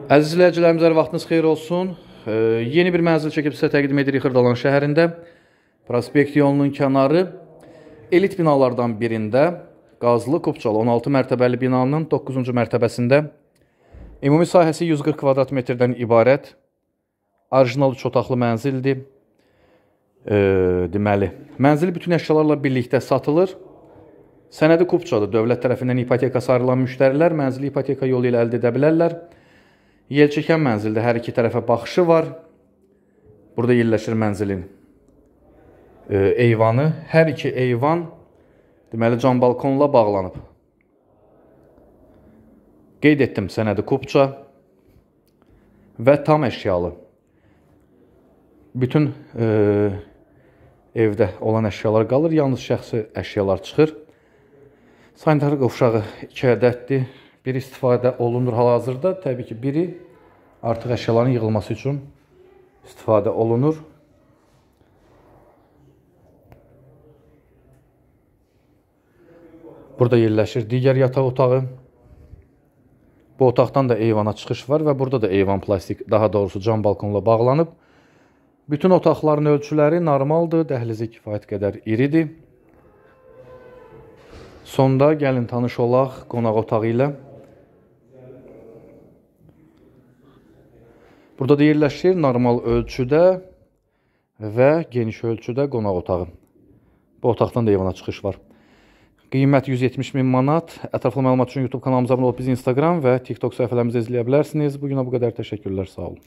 Əziz izləyicilərimiz, vaxtınız xeyir olsun. Yeni bir mənzil çəkib sizə təqdim edirik Xırdalan şəhərində. Prospekt yolunun kənarı elit binalardan birində qazlı Kupçalı 16 mərtəbəli binanın 9-cu mərtəbəsində ümumi sahəsi 140 kvadrat metrdən ibarət orijinal 3 otaqlı mənzildir. Deməli, mənzil bütün əşyalarla birlikdə satılır. Sənədi Kupçadır. Dövlət tərəfindən ipotekası ayrılan müştərilər mənzili ipoteka yolu ilə əldə edə bilərlər. Yelçəkən mənzildə hər iki tərəfə baxışı var. Burada yerləşir mənzilin eyvanı. Hər iki eyvan deməli cam balkonla bağlanıb. Qeyd etdim, sənədi Kupça və tam əşyalı. Bütün evdə olan əşyalar qalır, yalnız şəxsi əşyalar çıxır. Sanitar qovşağı 2 ədəddir. Biri istifadə olunur hal-hazırda. Təbii ki, biri artıq əşyaların yığılması üçün istifadə olunur. Burada yerləşir digər yataq otağı. Bu otaqdan da eyvana çıxış var və burada da eyvan plastik, daha doğrusu cam balkonla bağlanıb. Bütün otaqların ölçüləri normaldır, dəhlizi kifayət qədər iridir. Sonda gəlin tanış olaq qonaq otağı ilə. Burada da yerləşir normal ölçüdə və geniş ölçüdə qonaq otağı. Bu otaqdan da eyvana çıxış var. Qiymət 170.000 manat. Ətraflı məlumat üçün YouTube kanalımıza abunə olub bizi Instagram və TikTok səhifələrimizdə izləyə bilərsiniz. Bugünə bu qədər. Təşəkkürlər, sağ olun.